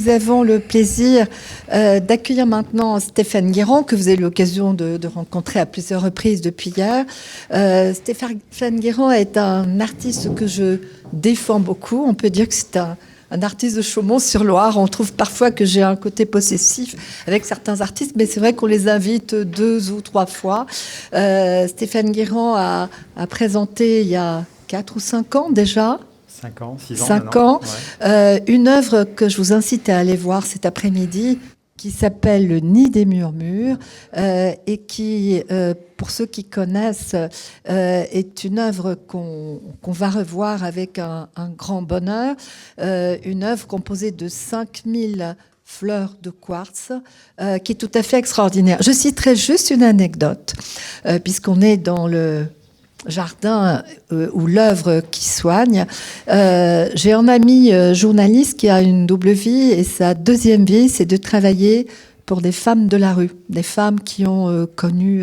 nous avons le plaisir d'accueillir maintenant Stéphane Guérand, que vous avez eu l'occasion de rencontrer à plusieurs reprises depuis hier. Stéphane Guérand est un artiste que je défends beaucoup. On peut dire que c'est un artiste de Chaumont-sur-Loire. On trouve parfois que j'ai un côté possessif avec certains artistes, mais c'est vrai qu'on les invite 2 ou 3 fois. Stéphane Guérand a présenté il y a 4 ou 5 ans déjà. 5 ans, 6 ans. 5 ans. Ouais. Une œuvre que je vous incite à aller voir cet après-midi, qui s'appelle Le Nid des Murmures, et qui, pour ceux qui connaissent, est une œuvre qu'on va revoir avec un grand bonheur. Une œuvre composée de 5000 fleurs de quartz, qui est tout à fait extraordinaire. Je citerai juste une anecdote, puisqu'on est dans le jardin ou l'œuvre qui soigne. J'ai un ami journaliste qui a une double vie, et sa deuxième vie, c'est de travailler pour des femmes de la rue, des femmes qui ont connu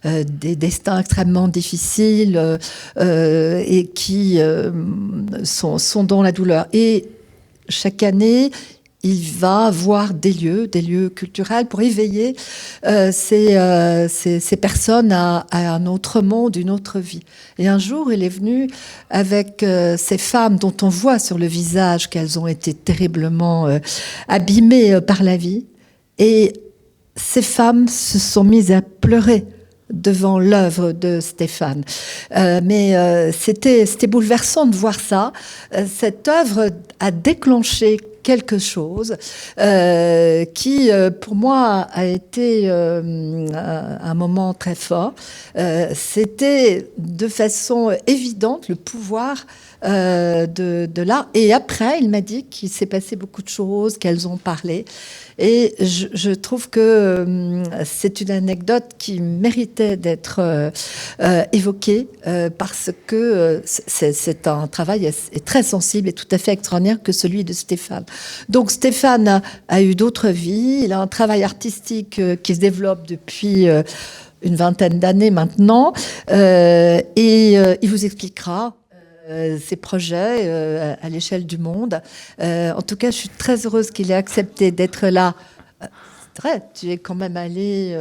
des destins extrêmement difficiles et qui sont dans la douleur. Et chaque année, il va voir des lieux culturels pour éveiller ces personnes à un autre monde, une autre vie. Et un jour, il est venu avec ces femmes dont on voit sur le visage qu'elles ont été terriblement abîmées par la vie. Et ces femmes se sont mises à pleurer devant l'œuvre de Stéphane. Mais c'était bouleversant de voir ça. Cette œuvre a déclenché quelque chose qui, pour moi, a été un moment très fort. C'était de façon évidente le pouvoir de l'art. Et après, il m'a dit qu'il s'est passé beaucoup de choses, qu'elles ont parlé. Et je trouve que c'est une anecdote qui méritait d'être évoquée parce que c'est un travail très sensible et tout à fait extraordinaire que celui de Stéphane. Donc Stéphane a eu d'autres vies. Il a un travail artistique qui se développe depuis une vingtaine d'années maintenant. Et il vous expliquera ses projets à l'échelle du monde. En tout cas, je suis très heureuse qu'il ait accepté d'être là. C'est vrai, tu es quand même allé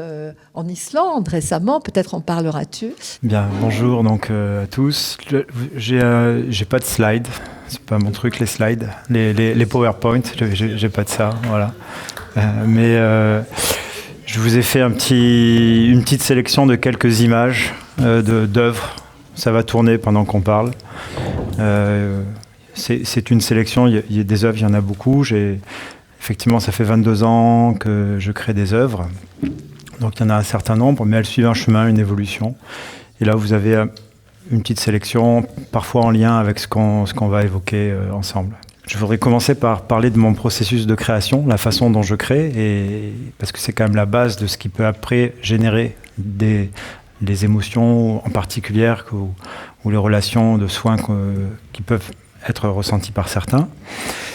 en Islande récemment, peut-être en parleras-tu. Bien, bonjour donc à tous. J'ai pas de slides, c'est pas mon truc les slides, les PowerPoint, j'ai pas de ça, voilà. Mais je vous ai fait une petite sélection de quelques images d'œuvres. Ça va tourner pendant qu'on parle. C'est une sélection, il y a des œuvres, il y en a beaucoup. Effectivement, ça fait 22 ans que je crée des œuvres. Donc il y en a un certain nombre, mais elles suivent un chemin, une évolution. Et là, vous avez une petite sélection, parfois en lien avec ce qu'on va évoquer ensemble. Je voudrais commencer par parler de mon processus de création, la façon dont je crée, parce que c'est quand même la base de ce qui peut après générer des émotions en particulier ou les relations de soins qui peuvent être ressenties par certains.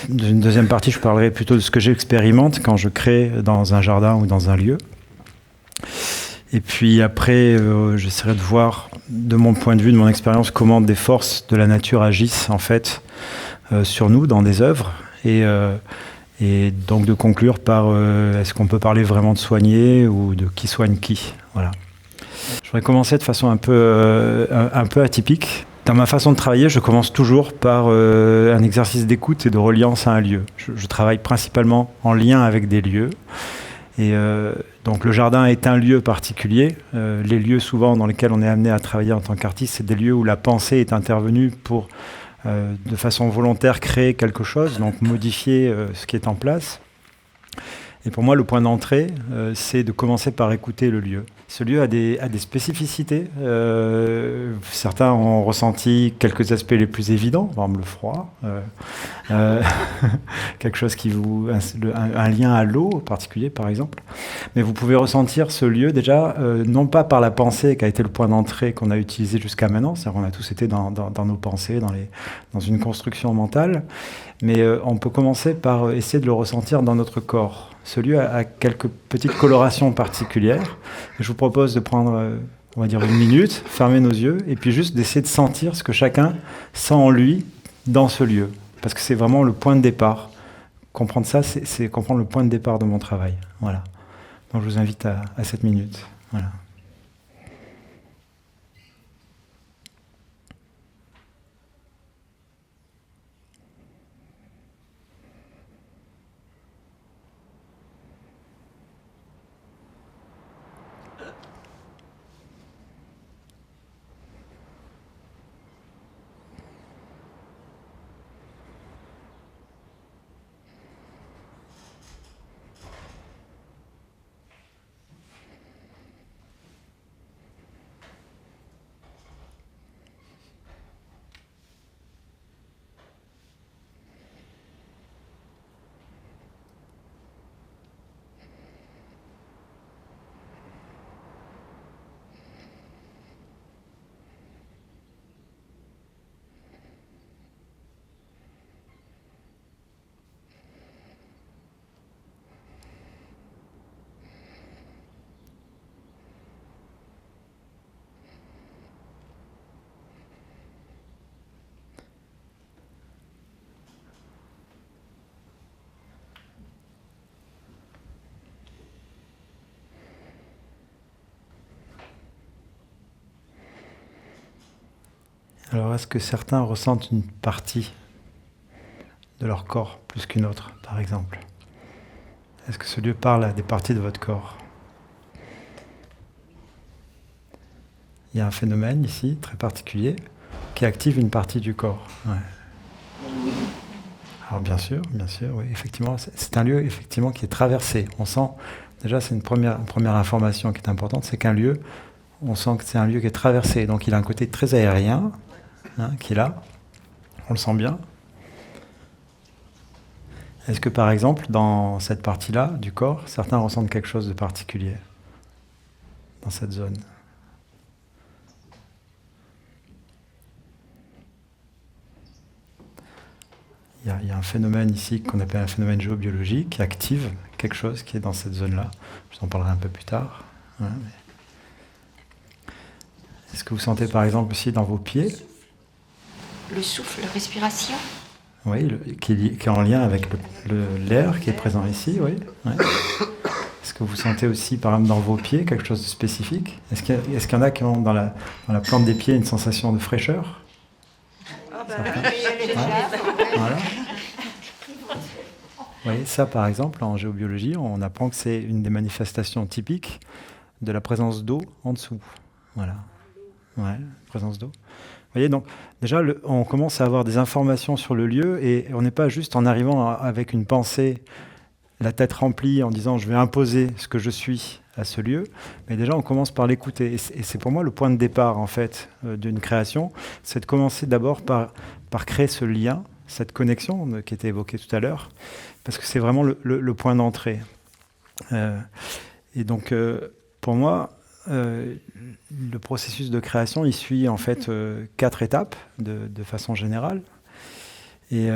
Dans une deuxième partie, je parlerai plutôt de ce que j'expérimente quand je crée dans un jardin ou dans un lieu. Et puis après, j'essaierai de voir, de mon point de vue, de mon expérience, comment des forces de la nature agissent en fait sur nous dans des œuvres. Et donc de conclure par est-ce qu'on peut parler vraiment de soigner ou de qui soigne qui. Voilà. Je voudrais commencer de façon un peu atypique. Dans ma façon de travailler, je commence toujours par un exercice d'écoute et de reliance à un lieu. Je travaille principalement en lien avec des lieux. Et donc le jardin est un lieu particulier. Les lieux souvent dans lesquels on est amené à travailler en tant qu'artiste, c'est des lieux où la pensée est intervenue pour, de façon volontaire, créer quelque chose, donc modifier ce qui est en place. Et pour moi, le point d'entrée, c'est de commencer par écouter le lieu. Ce lieu a des spécificités. Certains ont ressenti quelques aspects les plus évidents, par exemple le froid, quelque chose un lien à l'eau en particulier, par exemple. Mais vous pouvez ressentir ce lieu déjà, non pas par la pensée qui a été le point d'entrée qu'on a utilisé jusqu'à maintenant, c'est-à-dire qu'on a tous été dans nos pensées, dans une construction mentale, mais on peut commencer par essayer de le ressentir dans notre corps. Ce lieu a quelques petites colorations particulières. Je vous propose de prendre, on va dire, 1 minute, fermer nos yeux, et puis juste d'essayer de sentir ce que chacun sent en lui dans ce lieu. Parce que c'est vraiment le point de départ. comprendre ça, c'est comprendre le point de départ de mon travail. Voilà. Donc je vous invite à cette minute. Voilà. Alors, est-ce que certains ressentent une partie de leur corps plus qu'une autre, par exemple? Est-ce que ce lieu parle à des parties de votre corps? Il y a un phénomène ici, très particulier, qui active une partie du corps. Ouais. Alors bien sûr, oui, effectivement, c'est un lieu effectivement qui est traversé. On sent, déjà c'est une première information qui est importante, c'est qu'un lieu, on sent que c'est un lieu qui est traversé. Donc il a un côté très aérien, qui est là, on le sent bien. Est-ce que par exemple, dans cette partie-là du corps, certains ressentent quelque chose de particulier dans cette zone? Il y a un phénomène ici qu'on appelle un phénomène géobiologique qui active quelque chose qui est dans cette zone-là. Je vous en parlerai un peu plus tard. Ouais, mais... Est-ce que vous sentez par exemple aussi dans vos pieds? Le souffle, la respiration? Oui, qui est en lien avec l'air qui est présent ici, oui. Ouais. Est-ce que vous sentez aussi, par exemple, dans vos pieds, quelque chose de spécifique? Est-ce qu'il y en a qui ont dans la plante des pieds une sensation de fraîcheur? Voilà. Vous voyez, ça, par exemple, en géobiologie, on apprend que c'est une des manifestations typiques de la présence d'eau en dessous. Voilà. Ouais, présence d'eau. Vous voyez, donc déjà, on commence à avoir des informations sur le lieu et on n'est pas juste en arrivant avec une pensée, la tête remplie, en disant je vais imposer ce que je suis à ce lieu, mais déjà on commence par l'écouter. Et c'est pour moi le point de départ en fait d'une création, c'est de commencer d'abord par créer ce lien, cette connexion qui était évoquée tout à l'heure, parce que c'est vraiment le point d'entrée. Et donc pour moi, le processus de création, il suit en fait 4 étapes de façon générale. Et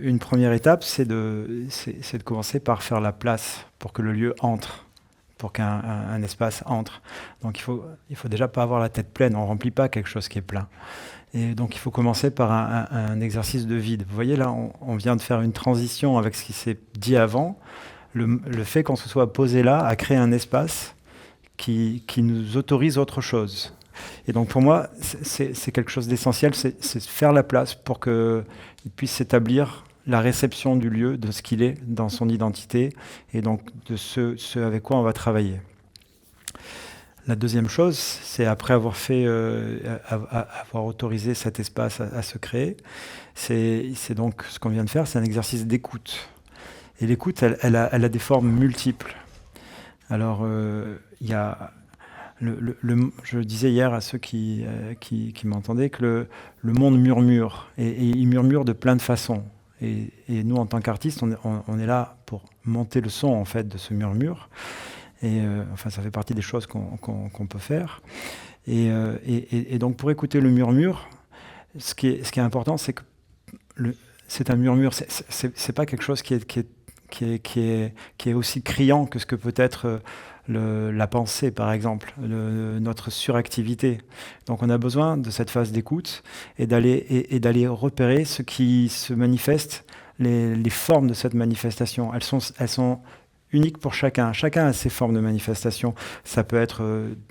une première étape, c'est de commencer par faire la place pour que le lieu entre, pour qu'un espace entre. Donc il faut déjà pas avoir la tête pleine, on ne remplit pas quelque chose qui est plein. Et donc il faut commencer par un exercice de vide. Vous voyez là, on vient de faire une transition avec ce qui s'est dit avant. Le fait qu'on se soit posé là a créé un espace qui nous autorise autre chose. Et donc pour moi, c'est quelque chose d'essentiel, c'est faire la place pour qu'il puisse s'établir la réception du lieu, de ce qu'il est dans son identité, et donc de ce avec quoi on va travailler. La deuxième chose, c'est après avoir avoir autorisé cet espace à se créer, c'est donc ce qu'on vient de faire, c'est un exercice d'écoute. Et l'écoute, elle a des formes multiples. Alors, il y a... je disais hier à ceux qui m'entendaient que le monde murmure, et il murmure de plein de façons. Et nous, en tant qu'artistes, on est là pour monter le son en fait de ce murmure. Et enfin, ça fait partie des choses qu'on peut faire. Et donc, pour écouter le murmure, ce qui est important, c'est que c'est un murmure. C'est pas quelque chose qui est aussi criant que ce que peut être la pensée, par exemple, notre suractivité. Donc on a besoin de cette phase d'écoute et d'aller repérer ce qui se manifeste les formes de cette manifestation. Elles sont uniques pour chacun. Chacun a ses formes de manifestation. Ça peut être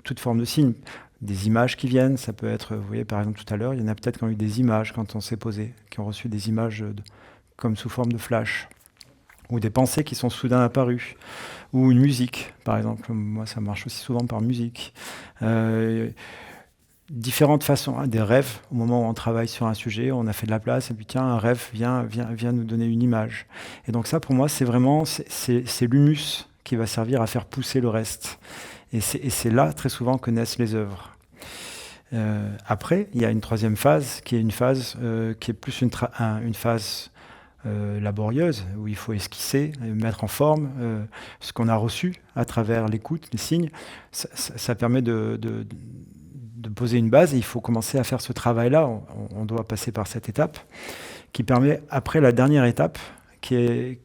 toute forme de signe, des images qui viennent, ça peut être, vous voyez, par exemple, tout à l'heure, il y en a peut-être qui ont eu des images quand on s'est posé, qui ont reçu des images comme sous forme de flash, ou des pensées qui sont soudain apparues, ou une musique, par exemple. Moi, ça marche aussi souvent par musique. Différentes façons, hein, des rêves, au moment où on travaille sur un sujet, on a fait de la place, et puis tiens, un rêve vient nous donner une image. Et donc ça, pour moi, c'est vraiment, c'est l'humus qui va servir à faire pousser le reste. Et c'est là, très souvent, que naissent les œuvres. Après, il y a une troisième phase, qui est une phase qui est plus une phase laborieuse, où il faut esquisser, mettre en forme ce qu'on a reçu à travers l'écoute, les signes. Ça permet de poser une base, et il faut commencer à faire ce travail-là. On doit passer par cette étape, qui permet, après la dernière étape, que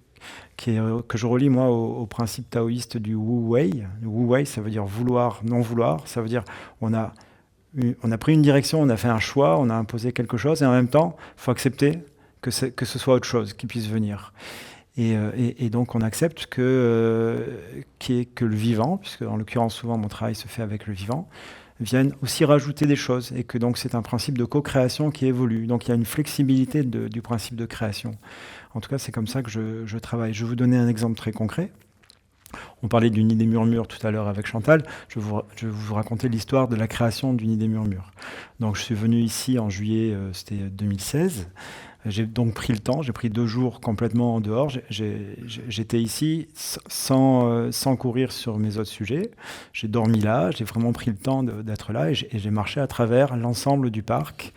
je relie moi au principe taoïste du Wu Wei. Le Wu Wei, ça veut dire vouloir, non vouloir. Ça veut dire on a pris une direction, on a fait un choix, on a imposé quelque chose, et en même temps, il faut accepter que ce soit autre chose qui puisse venir. Et donc on accepte que le vivant, puisque en l'occurrence souvent mon travail se fait avec le vivant, viennent aussi rajouter des choses, et que donc c'est un principe de co-création qui évolue. Donc il y a une flexibilité du principe de création. En tout cas, c'est comme ça que je travaille. Je vais vous donner un exemple très concret. On parlait du Nid des Murmures tout à l'heure avec Chantal. Je vais vous raconter l'histoire de la création du Nid des Murmures. Donc je suis venu ici en juillet, c'était 2016. J'ai donc pris le temps, j'ai pris 2 jours complètement en dehors. J'étais ici sans courir sur mes autres sujets. J'ai dormi là, j'ai vraiment pris le temps d'être là, et j'ai marché à travers l'ensemble du parc,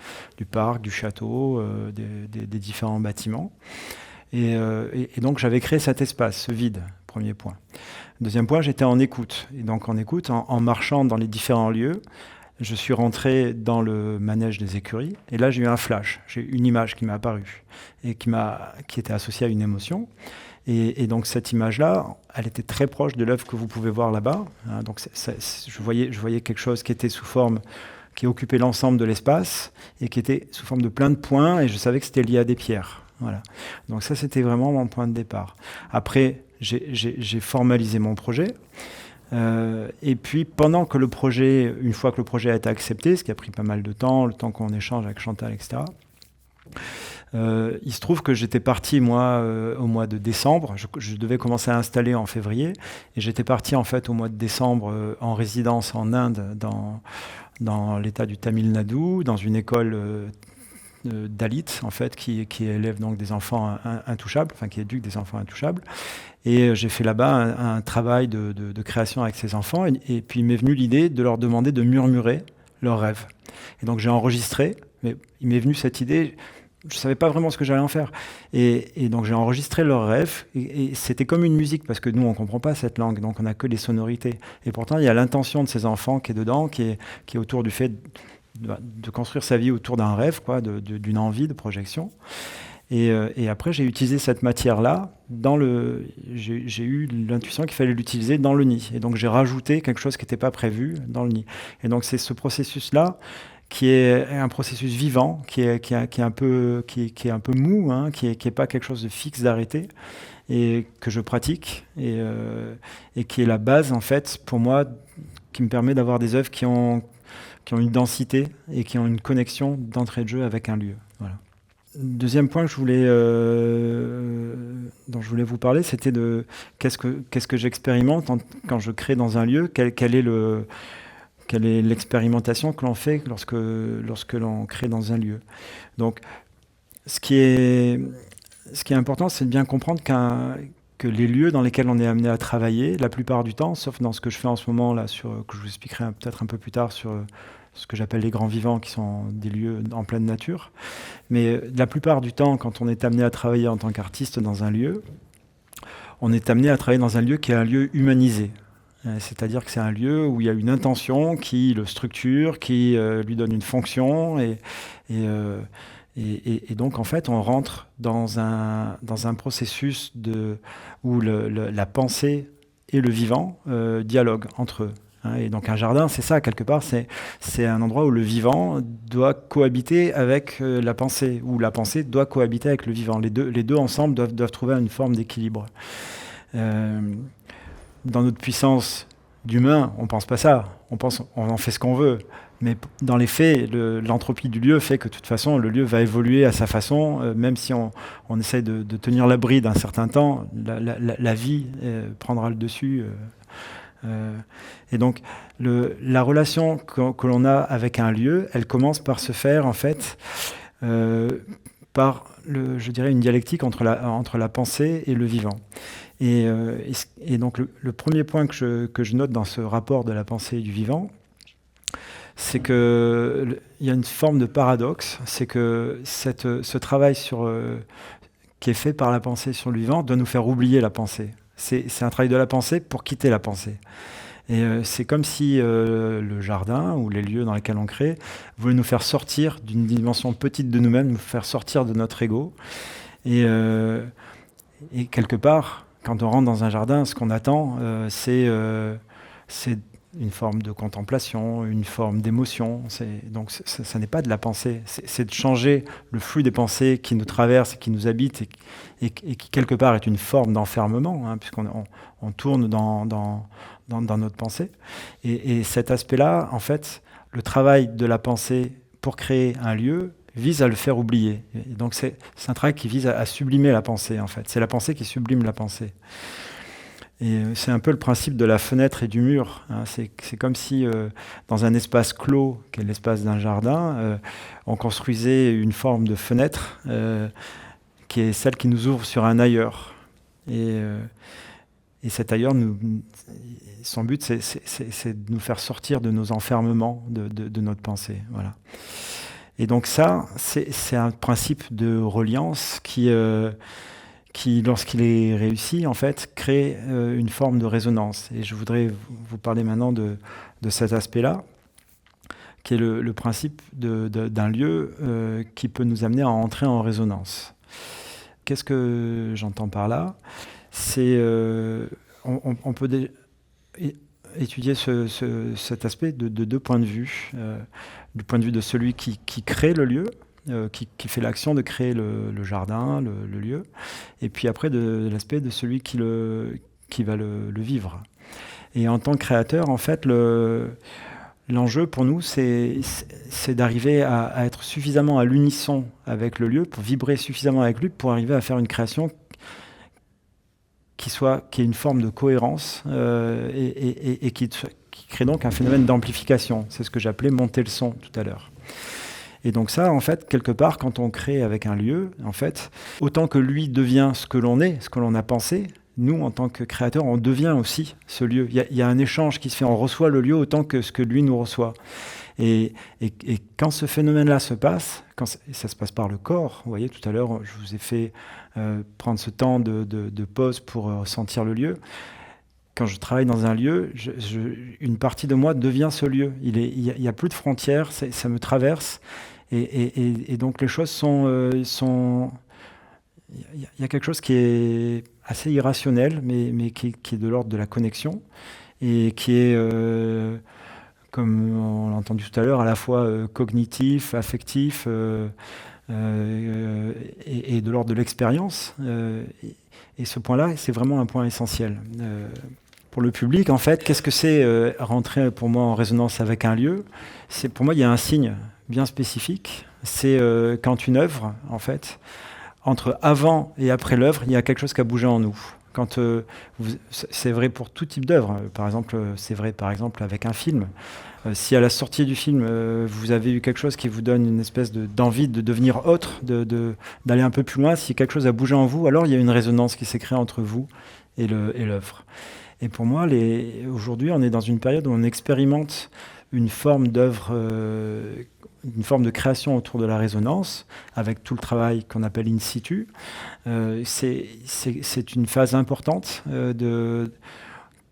du château, des différents bâtiments. Et donc j'avais créé cet espace, ce vide, premier point. Deuxième point, j'étais en écoute. Et donc en écoute, en marchant dans les différents lieux, je suis rentré dans le manège des écuries, et là j'ai eu un flash, j'ai eu une image qui m'est apparue, et qui était associée à une émotion. Et donc cette image-là, elle était très proche de l'œuvre que vous pouvez voir là-bas. Hein, donc je voyais quelque chose qui était sous forme, qui occupait l'ensemble de l'espace, et qui était sous forme de plein de points, et je savais que c'était lié à des pierres. Voilà. Donc ça, c'était vraiment mon point de départ. Après, j'ai formalisé mon projet. Et puis, pendant que une fois que le projet a été accepté, ce qui a pris pas mal de temps, le temps qu'on échange avec Chantal, etc., il se trouve que j'étais parti, moi, au mois de décembre. Je devais commencer à installer en février. Et j'étais parti, en fait, au mois de décembre, en résidence en Inde, dans l'état du Tamil Nadu, dans une école Dalit, en fait, qui élève donc des enfants intouchables, enfin qui éduque des enfants intouchables. Et j'ai fait là-bas un travail de création avec ces enfants. Et puis il m'est venu l'idée de leur demander de murmurer leurs rêves. Et donc j'ai enregistré, mais il m'est venu cette idée, je ne savais pas vraiment ce que j'allais en faire. Et donc j'ai enregistré leurs rêves, et c'était comme une musique, parce que nous, on ne comprend pas cette langue, donc on n'a que les sonorités. Et pourtant, il y a l'intention de ces enfants qui est dedans, qui est autour du fait de construire sa vie autour d'un rêve, quoi, d'une envie de projection. Et après, j'ai utilisé cette matière-là j'ai eu l'intuition qu'il fallait l'utiliser dans le nid. Et donc, j'ai rajouté quelque chose qui n'était pas prévu dans le nid. Et donc, c'est ce processus-là qui est un processus vivant, qui est un peu mou, hein, qui est pas quelque chose de fixe, d'arrêté, et que je pratique, et qui est la base, en fait, pour moi, qui me permet d'avoir des œuvres qui ont une densité et qui ont une connexion d'entrée de jeu avec un lieu. Voilà. Deuxième point dont je voulais vous parler, c'était de qu'est-ce que j'expérimente quand je crée dans un lieu, quelle est l'expérimentation que l'on fait lorsque l'on crée dans un lieu. Donc, ce qui est important, c'est de bien comprendre que les lieux dans lesquels on est amené à travailler, la plupart du temps, sauf dans ce que je fais en ce moment, là, que je vous expliquerai peut-être un peu plus tard sur ce que j'appelle les grands vivants, qui sont des lieux en pleine nature. Mais la plupart du temps, quand on est amené à travailler en tant qu'artiste dans un lieu, on est amené à travailler dans un lieu qui est un lieu humanisé. C'est-à-dire que c'est un lieu où il y a une intention qui le structure, qui lui donne une fonction, et donc, en fait, on rentre dans un processus où la pensée et le vivant dialoguent entre eux. Et donc un jardin, c'est ça, quelque part, c'est un endroit où le vivant doit cohabiter avec la pensée, où la pensée doit cohabiter avec le vivant. Les deux ensemble doivent trouver une forme d'équilibre. Dans notre puissance d'humain, on pense pas ça. On en fait ce qu'on veut. Mais dans les faits, l'entropie du lieu fait que de toute façon, le lieu va évoluer à sa façon, même si on essaye de tenir la bride un certain temps, la vie prendra le dessus. Et donc, la relation que l'on a avec un lieu, elle commence par se faire, en fait, par, je dirais, une dialectique entre la pensée et le vivant. Et donc, le premier point que je note dans ce rapport de la pensée et du vivant, c'est qu'il y a une forme de paradoxe, c'est que ce travail qui est fait par la pensée sur le vivant doit nous faire oublier la pensée. C'est un travail de la pensée pour quitter la pensée. Et c'est comme si le jardin ou les lieux dans lesquels on crée voulaient nous faire sortir d'une dimension petite de nous-mêmes, nous faire sortir de notre ego. Et quelque part, quand on rentre dans un jardin, ce qu'on attend, c'est une forme de contemplation, une forme d'émotion. Donc ça n'est pas de la pensée, c'est de changer le flux des pensées qui nous traversent, qui nous habitent et qui quelque part est une forme d'enfermement, puisqu'on tourne dans notre pensée. Et cet aspect-là, en fait, le travail de la pensée pour créer un lieu vise à le faire oublier. Et donc c'est un travail qui vise à sublimer la pensée, en fait. C'est la pensée qui sublime la pensée. Et c'est un peu le principe de la fenêtre et du mur. C'est comme si, dans un espace clos, qui est l'espace d'un jardin, on construisait une forme de fenêtre qui est celle qui nous ouvre sur un ailleurs. Et cet ailleurs, son but, c'est de nous faire sortir de nos enfermements, de notre pensée. Voilà. Et donc ça, c'est un principe de reliance qui, lorsqu'il est réussi, en fait, crée une forme de résonance. Et je voudrais vous parler maintenant de cet aspect-là, qui est le principe d'un lieu qui peut nous amener à entrer en résonance. Qu'est-ce que j'entends par là ? C'est on peut étudier cet aspect de deux points de vue. Du point de vue de celui qui crée le lieu, qui fait l'action de créer le jardin, le lieu, et puis après de l'aspect de celui qui va le vivre. Et en tant que créateur, en fait, l'enjeu pour nous, c'est d'arriver à être suffisamment à l'unisson avec le lieu, pour vibrer suffisamment avec lui, pour arriver à faire une création qui ait une forme de cohérence et qui crée donc un phénomène d'amplification. C'est ce que j'appelais monter le son tout à l'heure. Et donc ça, en fait, quelque part, quand on crée avec un lieu, en fait, autant que lui devient ce que l'on est, ce que l'on a pensé, nous, en tant que créateurs, on devient aussi ce lieu. Il y a un échange qui se fait, on reçoit le lieu autant que ce que lui nous reçoit. Et quand ce phénomène-là se passe, ça se passe par le corps, vous voyez, tout à l'heure, je vous ai fait prendre ce temps de pause pour sentir le lieu. Quand je travaille dans un lieu, une partie de moi devient ce lieu. Il y a plus de frontières, ça me traverse. Et donc les choses sont... Il y a quelque chose qui est assez irrationnel, mais qui est de l'ordre de la connexion, et qui est, comme on l'a entendu tout à l'heure, à la fois cognitif, affectif, et de l'ordre de l'expérience. Et ce point-là, c'est vraiment un point essentiel. Pour le public, en fait, qu'est-ce que c'est rentrer pour moi en résonance avec un lieu ? Pour moi, il y a un signe bien spécifique. C'est quand une œuvre, en fait, entre avant et après l'œuvre, il y a quelque chose qui a bougé en nous. C'est vrai pour tout type d'œuvre. Par exemple, c'est vrai par exemple avec un film. Si à la sortie du film, vous avez eu quelque chose qui vous donne une espèce d'envie de devenir autre, d'aller un peu plus loin, si quelque chose a bougé en vous, alors il y a une résonance qui s'est créée entre vous et l'œuvre. Et pour moi, aujourd'hui, on est dans une période où on expérimente une forme d'œuvre, une forme de création autour de la résonance, avec tout le travail qu'on appelle in situ. C'est une phase importante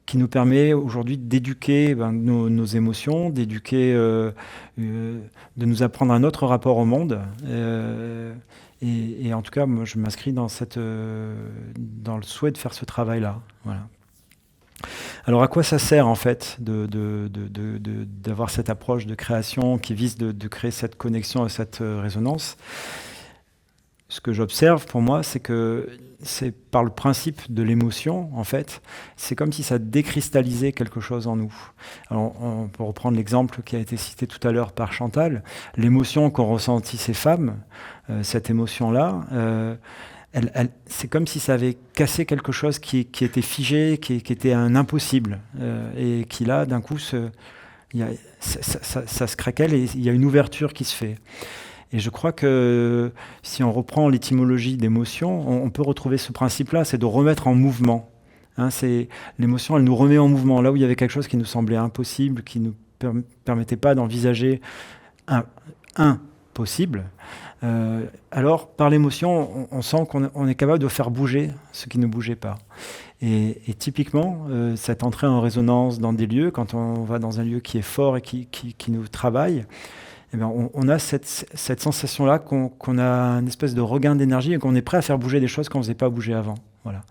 qui nous permet aujourd'hui d'éduquer nos émotions, d'éduquer, de nous apprendre un autre rapport au monde. Et en tout cas, moi, je m'inscris dans le souhait de faire ce travail-là. Voilà. Alors à quoi ça sert en fait d'avoir cette approche de création qui vise de créer cette connexion et cette résonance? Ce que j'observe pour moi, c'est que c'est par le principe de l'émotion, en fait, c'est comme si ça décristallisait quelque chose en nous. Alors, on peut reprendre l'exemple qui a été cité tout à l'heure par Chantal. L'émotion qu'ont ressentie ces femmes, cette émotion-là, c'est comme si ça avait cassé quelque chose qui était figé, qui était un impossible, et qui là, d'un coup, ça se craquelle et il y a une ouverture qui se fait. Et je crois que si on reprend l'étymologie d'émotion, on peut retrouver ce principe-là, c'est de remettre en mouvement. Hein, l'émotion, elle nous remet en mouvement. Là où il y avait quelque chose qui nous semblait impossible, qui ne nous permettait pas d'envisager un possible, alors par l'émotion, on sent qu'on est capable de faire bouger ce qui ne bougeait pas. Et typiquement, cette entrée en résonance dans des lieux, quand on va dans un lieu qui est fort et qui nous travaille, eh bien, on a cette sensation-là qu'on a une espèce de regain d'énergie et qu'on est prêt à faire bouger des choses qu'on ne faisait pas bouger avant. Voilà.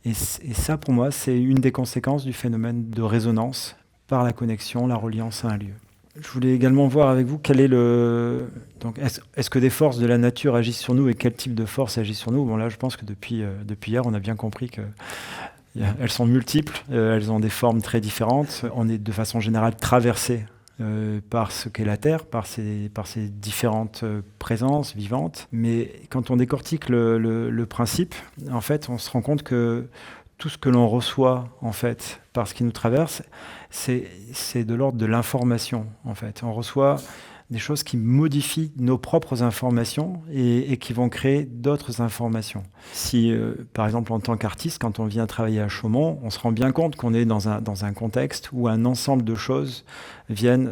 Et ça, pour moi, c'est une des conséquences du phénomène de résonance par la connexion, la reliance à un lieu. Je voulais également voir avec vous quel est le... Donc, est-ce que des forces de la nature agissent sur nous et quel type de forces agissent sur nous? Bon, là, je pense que depuis hier, on a bien compris que elles sont multiples, elles ont des formes très différentes. On est de façon générale traversé par ce qu'est la Terre, par ces différentes présences vivantes. Mais quand on décortique le principe, en fait, on se rend compte que tout ce que l'on reçoit, en fait, par ce qui nous traverse, c'est de l'ordre de l'information, en fait. On reçoit des choses qui modifient nos propres informations et qui vont créer d'autres informations. Si, par exemple, en tant qu'artiste, quand on vient travailler à Chaumont, on se rend bien compte qu'on est dans un contexte où un ensemble de choses viennent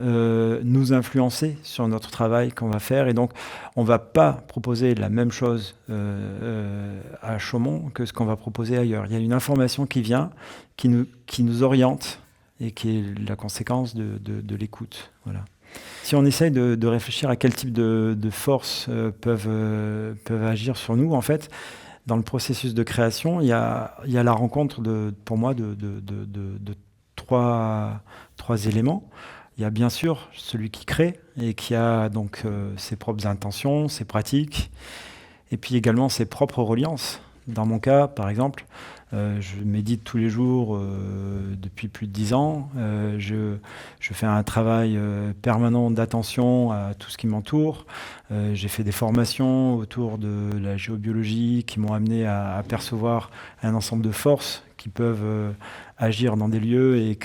nous influencer sur notre travail qu'on va faire. Et donc, on ne va pas proposer la même chose à Chaumont que ce qu'on va proposer ailleurs. Il y a une information qui vient, qui nous oriente et qui est la conséquence de l'écoute. Voilà. Si on essaye de réfléchir à quel type de forces peuvent agir sur nous, en fait, dans le processus de création, il y a la rencontre, pour moi, de trois éléments. Il y a bien sûr celui qui crée et qui a donc ses propres intentions, ses pratiques, et puis également ses propres reliances. Dans mon cas, par exemple, je médite tous les jours depuis plus de 10 ans. Je fais un travail permanent d'attention à tout ce qui m'entoure. J'ai fait des formations autour de la géobiologie qui m'ont amené à percevoir un ensemble de forces qui peuvent agir dans des lieux et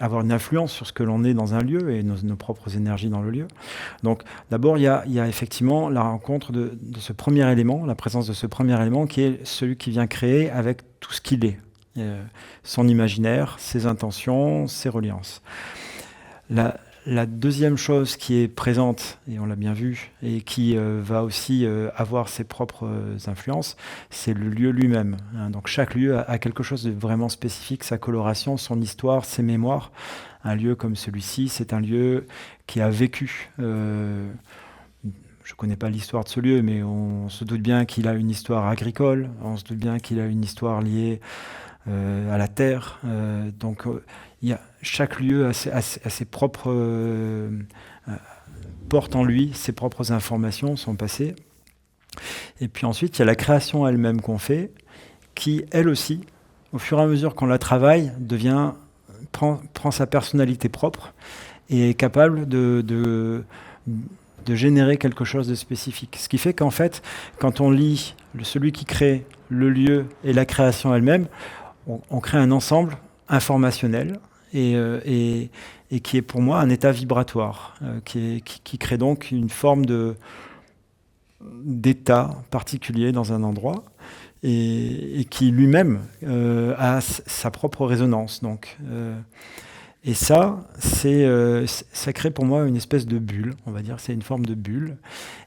avoir une influence sur ce que l'on est dans un lieu et nos propres énergies dans le lieu. Donc d'abord, il y a effectivement la rencontre de ce premier élément, la présence de ce premier élément qui est celui qui vient créer avec tout ce qu'il est, son imaginaire, ses intentions, ses reliances. La deuxième chose qui est présente, et on l'a bien vu, et qui va aussi avoir ses propres influences, c'est le lieu lui-même. Hein. Donc chaque lieu a quelque chose de vraiment spécifique, sa coloration, son histoire, ses mémoires. Un lieu comme celui-ci, c'est un lieu qui a vécu. Je ne connais pas l'histoire de ce lieu, mais on se doute bien qu'il a une histoire agricole, on se doute bien qu'il a une histoire liée à la terre. Chaque lieu a ses propres porte en lui ses propres informations, son passé. Et puis ensuite, il y a la création elle-même qu'on fait, qui, elle aussi, au fur et à mesure qu'on la travaille, prend sa personnalité propre et est capable de générer quelque chose de spécifique. Ce qui fait qu'en fait, quand on lit celui qui crée le lieu et la création elle-même, on crée un ensemble informationnel et qui est pour moi un état vibratoire, qui crée donc une forme d'état particulier dans un endroit et qui lui-même a sa propre résonance. Donc, et ça crée pour moi une espèce de bulle, on va dire, c'est une forme de bulle,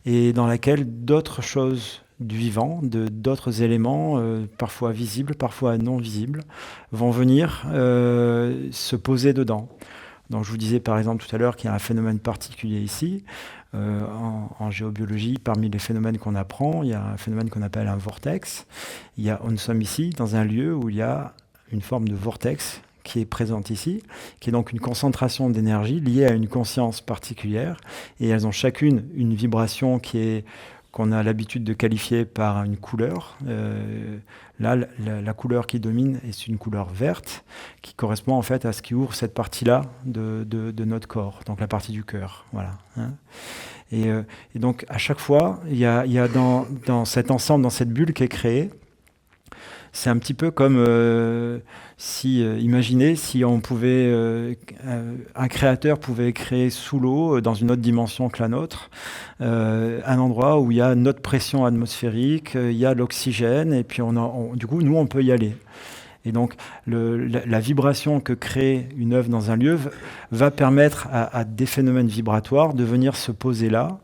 et dans laquelle d'autres choses du vivant, d'autres éléments, parfois visibles, parfois non visibles, vont venir se poser dedans. Donc je vous disais par exemple tout à l'heure qu'il y a un phénomène particulier ici. En géobiologie, parmi les phénomènes qu'on apprend, il y a un phénomène qu'on appelle un vortex. Nous sommes ici dans un lieu où il y a une forme de vortex qui est présente ici, qui est donc une concentration d'énergie liée à une conscience particulière. Et elles ont chacune une vibration qu'on a l'habitude de qualifier par une couleur. Là, la couleur qui domine est une couleur verte, qui correspond en fait à ce qui ouvre cette partie-là de notre corps, donc la partie du cœur. Voilà. Et donc, à chaque fois, il y a dans cet ensemble, dans cette bulle qui est créée, c'est un petit peu comme imaginez si on pouvait, un créateur pouvait créer sous l'eau, dans une autre dimension que la nôtre, un endroit où il y a notre pression atmosphérique, il y a l'oxygène, et puis du coup, nous, on peut y aller. Et donc, la vibration que crée une œuvre dans un lieu va permettre à des phénomènes vibratoires de venir se poser là,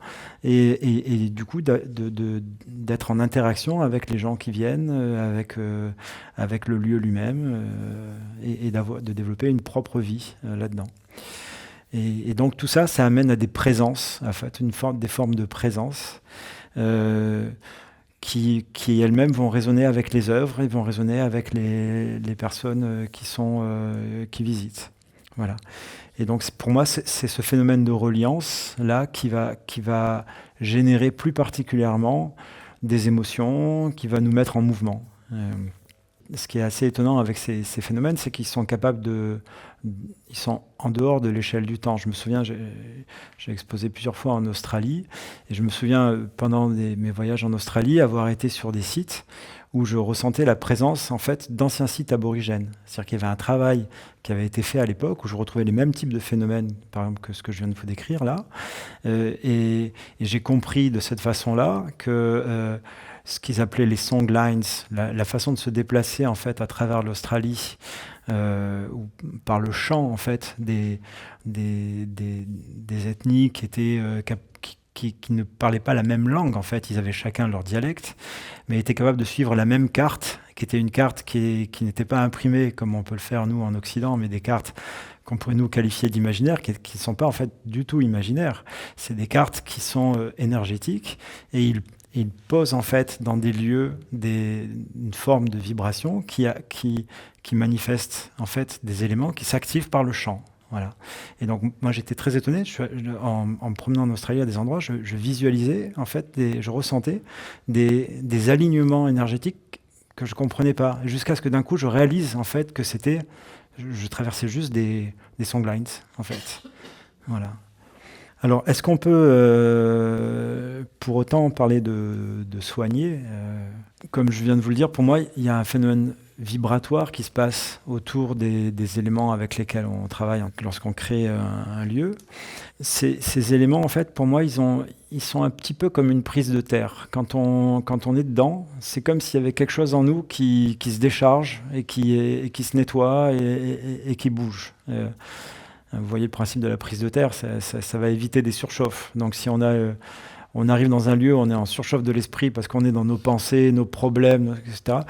et du coup d'être en interaction avec les gens qui viennent, avec le lieu lui-même, et de développer une propre vie là-dedans. Et donc tout ça, ça amène à des présences, en fait, des formes de présence qui elles-mêmes vont résonner avec les œuvres et vont résonner avec les personnes qui visitent. Voilà. Et donc pour moi, c'est ce phénomène de reliance là qui va générer plus particulièrement des émotions, qui va nous mettre en mouvement. Ce qui est assez étonnant avec ces phénomènes, c'est qu'ils sont capables ils sont en dehors de l'échelle du temps. Je me souviens, j'ai exposé plusieurs fois en Australie, et je me souviens, pendant mes voyages en Australie, avoir été sur des sites où je ressentais la présence en fait d'anciens sites aborigènes. C'est-à-dire qu'il y avait un travail qui avait été fait à l'époque où je retrouvais les mêmes types de phénomènes, par exemple, que ce que je viens de vous décrire là. Et j'ai compris de cette façon-là que ce qu'ils appelaient les song lines, la façon de se déplacer en fait à travers l'Australie, ou par le chant en fait des ethnies qui étaient qui ne parlaient pas la même langue en fait, ils avaient chacun leur dialecte, mais étaient capables de suivre la même carte, qui était une carte qui n'était pas imprimée comme on peut le faire nous en Occident, mais des cartes qu'on pourrait nous qualifier d'imaginaires, qui ne sont pas en fait du tout imaginaires. C'est des cartes qui sont énergétiques, et ils posent en fait dans des lieux une forme de vibration qui manifeste en fait des éléments qui s'activent par le chant. Voilà. Et donc moi j'étais très étonné, en me promenant en Australie à des endroits, je visualisais en fait, je ressentais des alignements énergétiques que je comprenais pas, jusqu'à ce que d'un coup je réalise en fait que je traversais juste des songlines en fait. Voilà. Alors, est-ce qu'on peut, pour autant, parler de soigner comme je viens de vous le dire, pour moi, il y a un phénomène vibratoire qui se passe autour des éléments avec lesquels on travaille lorsqu'on crée un lieu. Ces éléments, en fait, pour moi, ils sont un petit peu comme une prise de terre. Quand on est dedans, c'est comme s'il y avait quelque chose en nous qui se décharge et qui se nettoie et qui bouge. Vous voyez le principe de la prise de terre, ça va éviter des surchauffes. Donc si on arrive dans un lieu, on est en surchauffe de l'esprit parce qu'on est dans nos pensées, nos problèmes, etc.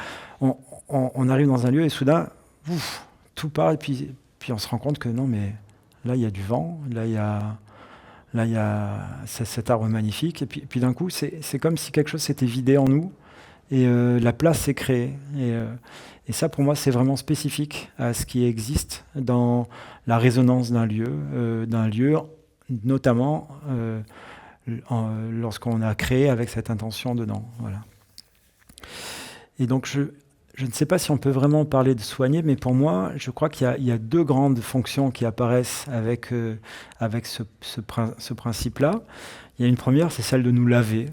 On arrive dans un lieu et soudain, tout part, et puis on se rend compte que non, mais là il y a du vent, là il y a cet arbre magnifique, et puis d'un coup c'est comme si quelque chose s'était vidé en nous, et la place s'est créée. Et ça, pour moi, c'est vraiment spécifique à ce qui existe dans la résonance d'un lieu, notamment lorsqu'on a créé avec cette intention dedans. Voilà. Et donc, je ne sais pas si on peut vraiment parler de soigner, mais pour moi, je crois qu'il y a deux grandes fonctions qui apparaissent avec ce principe-là. Il y a une première, c'est celle de nous laver.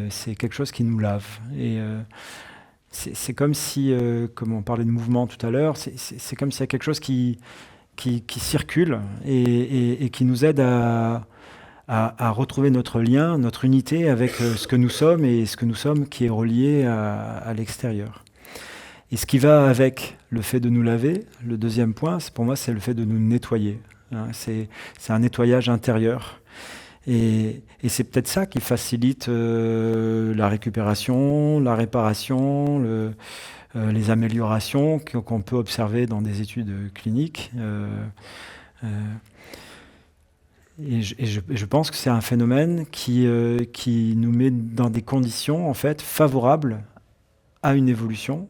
C'est quelque chose qui nous lave. Et c'est comme si, comme on parlait de mouvement tout à l'heure, c'est comme s'il y a quelque chose qui circule et qui nous aide à retrouver notre lien, notre unité avec ce que nous sommes, et ce que nous sommes qui est relié à l'extérieur. Et ce qui va avec le fait de nous laver, le deuxième point, pour moi, c'est le fait de nous nettoyer. C'est un nettoyage intérieur. Et c'est peut-être ça qui facilite la récupération, la réparation, les améliorations qu'on peut observer dans des études cliniques. Je pense que c'est un phénomène qui nous met dans des conditions en fait favorables à une évolution.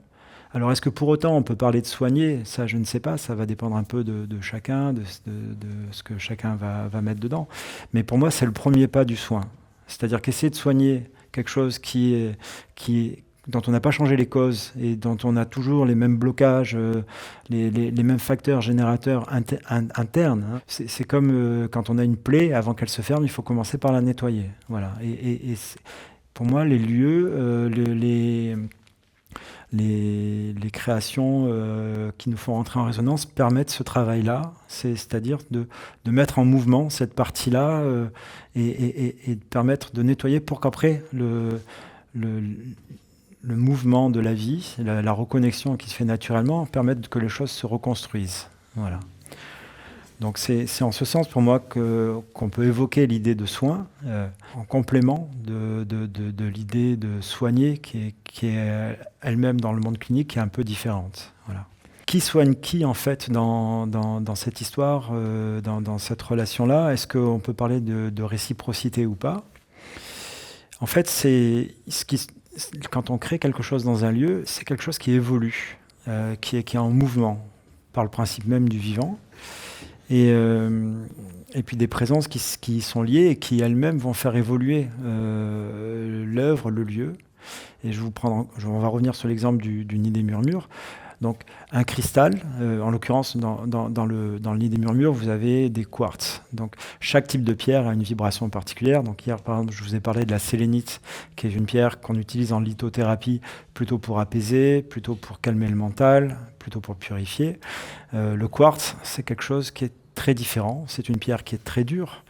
Alors est-ce que pour autant on peut parler de soigner? Ça je ne sais pas, ça va dépendre un peu de chacun, de ce que chacun va mettre dedans. Mais pour moi c'est le premier pas du soin. C'est-à-dire qu'essayer de soigner quelque chose dont on n'a pas changé les causes et dont on a toujours les mêmes blocages, les mêmes facteurs générateurs internes. Hein. C'est comme quand on a une plaie, avant qu'elle se ferme, il faut commencer par la nettoyer. Voilà. Et pour moi, les lieux, les créations qui nous font rentrer en résonance permettent ce travail-là, c'est-à-dire de mettre en mouvement cette partie-là et de permettre de nettoyer pour qu'après le mouvement de la vie, la reconnexion qui se fait naturellement, permettent que les choses se reconstruisent. Voilà. Donc c'est en ce sens pour moi qu'on peut évoquer l'idée de soin en complément de l'idée de soigner qui est elle-même dans le monde clinique qui est un peu différente. Voilà. Qui soigne qui en fait dans cette histoire, dans cette relation-là? Est-ce qu'on peut parler de réciprocité ou pas? En fait, quand on crée quelque chose dans un lieu, c'est quelque chose qui évolue, qui est en mouvement par le principe même du vivant. Et puis des présences qui sont liées et qui elles-mêmes vont faire évoluer l'œuvre, le lieu. Et on va revenir sur l'exemple du nid des murmures. Donc un cristal, en l'occurrence dans le nid des murmures, vous avez des quartz. Donc chaque type de pierre a une vibration particulière. Donc hier, par exemple, je vous ai parlé de la sélénite, qui est une pierre qu'on utilise en lithothérapie plutôt pour apaiser, plutôt pour calmer le mental, plutôt pour purifier. Le quartz, c'est quelque chose qui est très différent. C'est une pierre qui est très dure,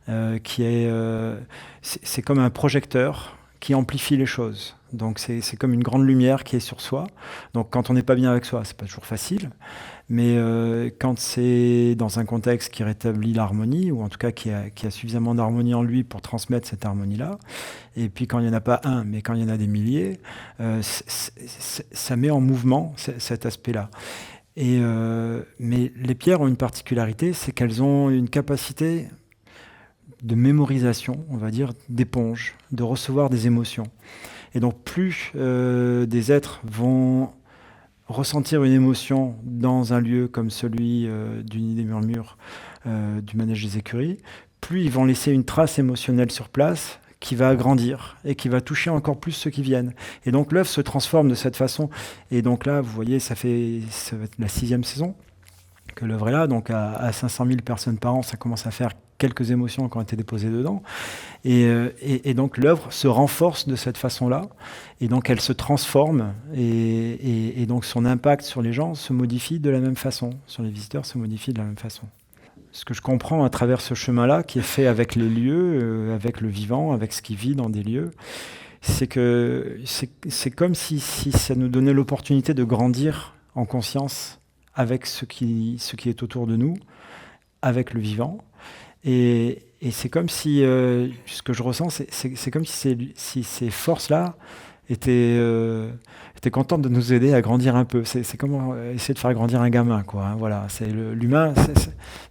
c'est comme un projecteur qui amplifie les choses. Donc c'est comme une grande lumière qui est sur soi. Donc quand on n'est pas bien avec soi, c'est pas toujours facile. Mais quand c'est dans un contexte qui rétablit l'harmonie, ou en tout cas qui a suffisamment d'harmonie en lui pour transmettre cette harmonie-là, et puis quand il n'y en a pas un, mais quand il y en a des milliers, ça met en mouvement cet aspect-là. Mais les pierres ont une particularité, c'est qu'elles ont une capacité de mémorisation, on va dire, d'éponge, de recevoir des émotions. Et donc plus des êtres vont ressentir une émotion dans un lieu comme celui du nid des murmures, du manège des écuries, plus ils vont laisser une trace émotionnelle sur place qui va grandir et qui va toucher encore plus ceux qui viennent. Et donc l'œuvre se transforme de cette façon. Et donc là, vous voyez, ça va être la 6e saison que l'œuvre est là. Donc à 500 000 personnes par an, ça commence à faire quelques émotions qui ont été déposées dedans. Et donc l'œuvre se renforce de cette façon-là. Et donc elle se transforme. Et donc son impact sur les gens se modifie de la même façon. Sur les visiteurs, se modifie de la même façon. Ce que je comprends à travers ce chemin-là, qui est fait avec les lieux, avec le vivant, avec ce qui vit dans des lieux, c'est que c'est comme si ça nous donnait l'opportunité de grandir en conscience avec ce qui est autour de nous, avec le vivant. Et c'est comme si, ce que je ressens, c'est comme si ces forces-là étaient contentes de nous aider à grandir un peu. C'est comme essayer de faire grandir un gamin, quoi. Hein, voilà, c'est l'humain,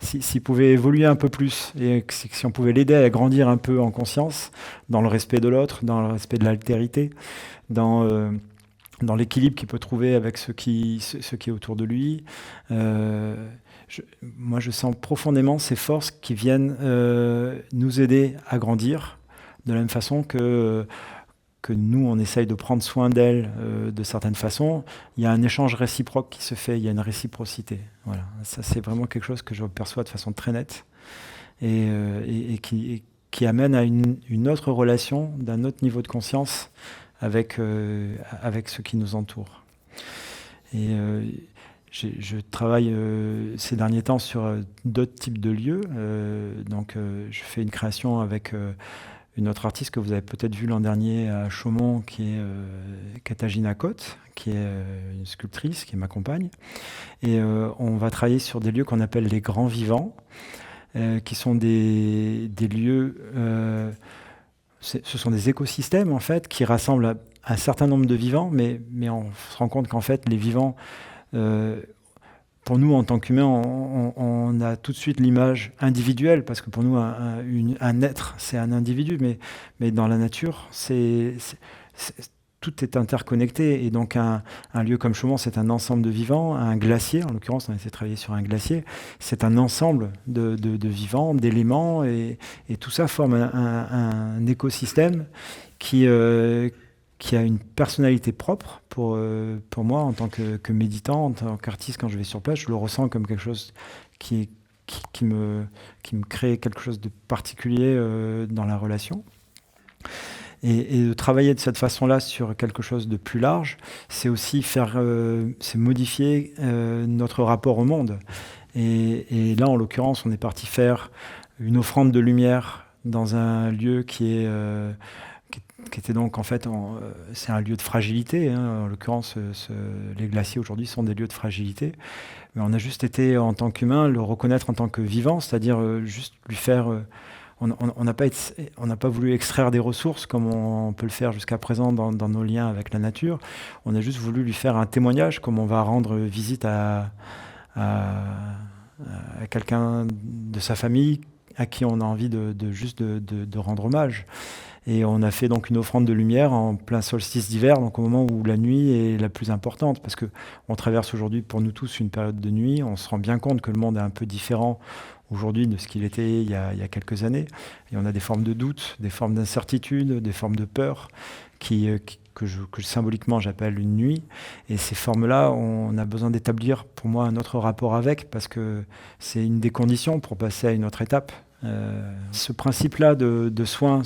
s'il pouvait évoluer un peu plus, et si on pouvait l'aider à grandir un peu en conscience, dans le respect de l'autre, dans le respect de l'altérité, dans l'équilibre qu'il peut trouver avec ce qui est autour de lui. Moi, je sens profondément ces forces qui viennent nous aider à grandir, de la même façon que nous, on essaye de prendre soin d'elles de certaines façons. Il y a un échange réciproque qui se fait, il y a une réciprocité. Voilà. Ça, c'est vraiment quelque chose que je perçois de façon très nette et qui amène à une autre relation, d'un autre niveau de conscience avec ce qui nous entoure. Et je travaille ces derniers temps sur d'autres types de lieux. Donc, je fais une création avec une autre artiste que vous avez peut-être vue l'an dernier à Chaumont, qui est Katarzyna Kot, qui est une sculptrice qui m'accompagne. Et on va travailler sur des lieux qu'on appelle les grands vivants, qui sont des lieux... ce sont des écosystèmes en fait qui rassemblent un certain nombre de vivants, mais on se rend compte qu'en fait les vivants, pour nous, en tant qu'humains, on a tout de suite l'image individuelle, parce que pour nous, un être, c'est un individu, mais dans la nature, tout est interconnecté. Et donc, un lieu comme Chaumont, c'est un ensemble de vivants. Un glacier, en l'occurrence, on a essayé de travailler sur un glacier, c'est un ensemble de vivants, d'éléments, et tout ça forme un écosystème qui a une personnalité propre pour moi en tant que méditant, en tant qu'artiste. Quand je vais sur place, je le ressens comme quelque chose qui me crée quelque chose de particulier dans la relation. Et de travailler de cette façon-là sur quelque chose de plus large, c'est aussi c'est modifier notre rapport au monde. Et là, en l'occurrence, on est parti faire une offrande de lumière dans un lieu qui était donc en fait, c'est un lieu de fragilité. En l'occurrence, les glaciers aujourd'hui sont des lieux de fragilité. Mais on a juste été, en tant qu'humain, le reconnaître en tant que vivant, c'est-à-dire juste lui faire... on n'a pas voulu extraire des ressources comme on peut le faire jusqu'à présent dans nos liens avec la nature. On a juste voulu lui faire un témoignage, comme on va rendre visite à quelqu'un de sa famille à qui on a envie de rendre hommage. Et on a fait donc une offrande de lumière en plein solstice d'hiver, donc au moment où la nuit est la plus importante, parce qu'on traverse aujourd'hui pour nous tous une période de nuit. On se rend bien compte que le monde est un peu différent aujourd'hui de ce qu'il était il y a quelques années. Et on a des formes de doute, des formes d'incertitude, des formes de peur que symboliquement j'appelle une nuit. Et ces formes-là, on a besoin d'établir pour moi un autre rapport avec, parce que c'est une des conditions pour passer à une autre étape. Ce principe-là de soins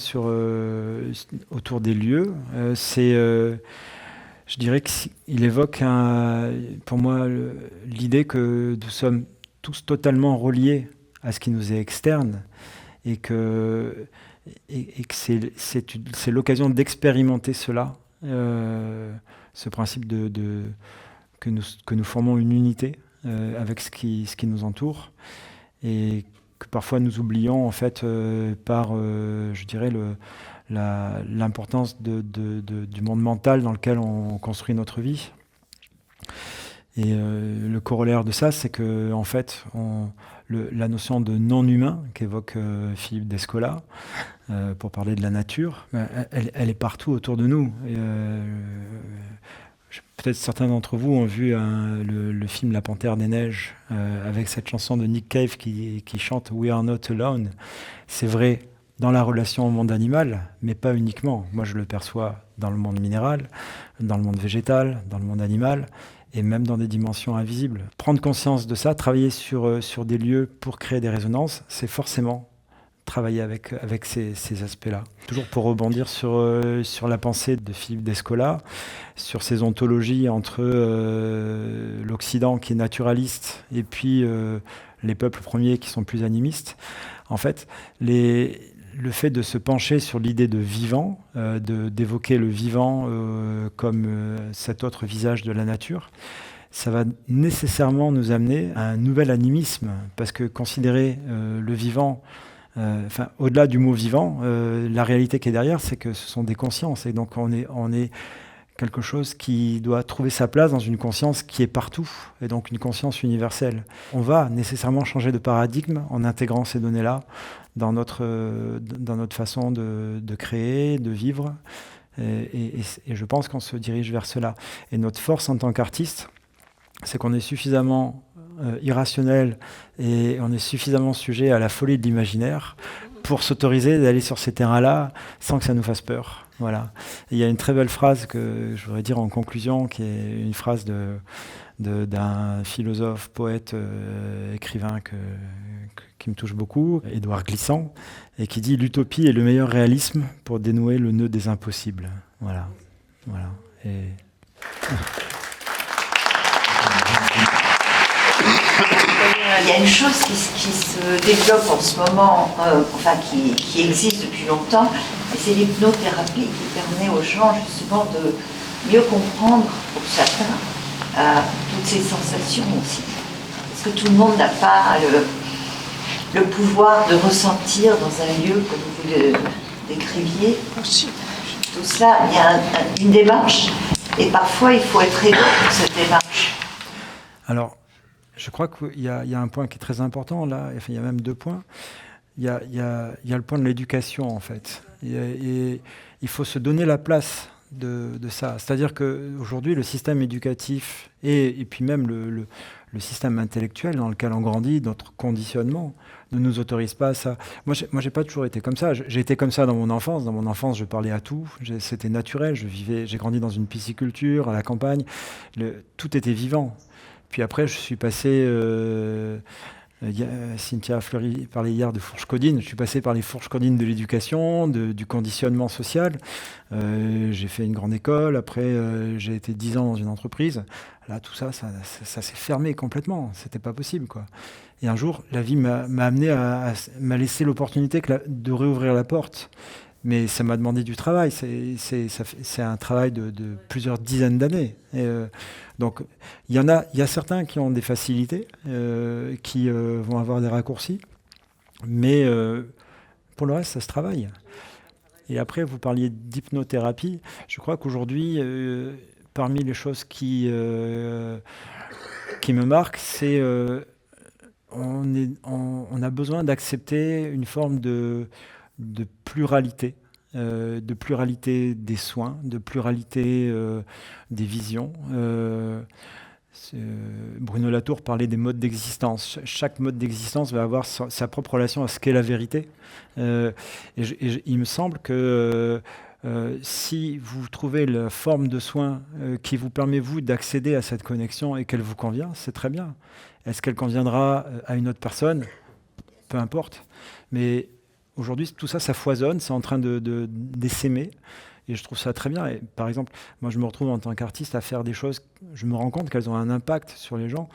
autour des lieux, je dirais qu'il évoque pour moi l'idée que nous sommes tous totalement reliés à ce qui nous est externe, et que c'est l'occasion d'expérimenter cela, ce principe que nous formons une unité avec ce qui nous entoure, et que parfois nous oublions en fait par, je dirais, l'importance du monde mental dans lequel on construit notre vie. Et le corollaire de ça, c'est que en fait, la notion de non-humain qu'évoque Philippe Descola pour parler de la nature, elle est partout autour de nous. Peut-être certains d'entre vous ont vu le film La Panthère des Neiges avec cette chanson de Nick Cave qui chante We are not alone. C'est vrai dans la relation au monde animal, mais pas uniquement. Moi, je le perçois dans le monde minéral, dans le monde végétal, dans le monde animal, et même dans des dimensions invisibles. Prendre conscience de ça, travailler sur des lieux pour créer des résonances, c'est forcément travailler avec ces aspects-là. Toujours pour rebondir sur la pensée de Philippe Descola, sur ces ontologies entre l'Occident qui est naturaliste et puis les peuples premiers qui sont plus animistes. En fait, le fait de se pencher sur l'idée de vivant, d'évoquer le vivant comme cet autre visage de la nature, ça va nécessairement nous amener à un nouvel animisme, parce que considérer le vivant, au-delà du mot vivant, la réalité qui est derrière, c'est que ce sont des consciences, et donc on est quelque chose qui doit trouver sa place dans une conscience qui est partout, et donc une conscience universelle. On va nécessairement changer de paradigme en intégrant ces données-là dans notre façon de créer, de vivre, et je pense qu'on se dirige vers cela. Et notre force en tant qu'artiste, c'est qu'on est suffisamment irrationnel et on est suffisamment sujet à la folie de l'imaginaire pour s'autoriser d'aller sur ces terrains-là sans que ça nous fasse peur. Voilà. Et il y a une très belle phrase que je voudrais dire en conclusion, qui est une phrase d'un philosophe, poète, écrivain qui me touche beaucoup, Édouard Glissant, et qui dit « L'utopie est le meilleur réalisme pour dénouer le nœud des impossibles ». Voilà. Et... Il y a une chose qui se développe en ce moment, qui existe depuis longtemps, et c'est l'hypnothérapie qui permet aux gens justement de mieux comprendre, pour certains, toutes ces sensations aussi. Parce que tout le monde n'a pas le pouvoir de ressentir dans un lieu comme vous le décriviez. Tout ça, il y a une démarche, et parfois il faut être aidé pour cette démarche. Alors, je crois qu'il y a un point qui est très important là, enfin, il y a même 2 points. Il y a le point de l'éducation, en fait. Et il faut se donner la place de ça. C'est-à-dire qu'aujourd'hui, le système éducatif et puis même le système intellectuel dans lequel on grandit, notre conditionnement, ne nous autorise pas à ça. Moi, j'ai pas toujours été comme ça. J'ai été comme ça dans mon enfance. Dans mon enfance, je parlais à tout. C'était naturel. J'ai grandi dans une pisciculture, à la campagne. Tout était vivant. Puis après, je suis passé... Cynthia Fleury parlait hier de fourches codines. Je suis passé par les fourches codines de l'éducation, du conditionnement social. J'ai fait une grande école. Après, j'ai été 10 ans dans une entreprise. Là, tout ça s'est fermé complètement. C'était pas possible, quoi. Et un jour, la vie m'a amené m'a laissé l'opportunité de réouvrir la porte. Mais ça m'a demandé du travail. C'est un travail de plusieurs dizaines d'années. Donc, il y a certains qui ont des facilités, qui vont avoir des raccourcis. Mais pour le reste, ça se travaille. Et après, vous parliez d'hypnothérapie. Je crois qu'aujourd'hui, parmi les choses qui me marquent, c'est on a besoin d'accepter une forme de pluralité des soins, de pluralité des visions. Bruno Latour parlait des modes d'existence. Chaque mode d'existence va avoir sa propre relation à ce qu'est la vérité. Il me semble que si vous trouvez la forme de soin qui vous permet, vous, d'accéder à cette connexion et qu'elle vous convient, c'est très bien. Est-ce qu'elle conviendra à une autre personne ? Peu importe. Mais aujourd'hui, tout ça, ça foisonne, c'est en train d'essaimer. Et je trouve ça très bien. Et par exemple, moi, je me retrouve en tant qu'artiste à faire des choses, je me rends compte qu'elles ont un impact sur les gens.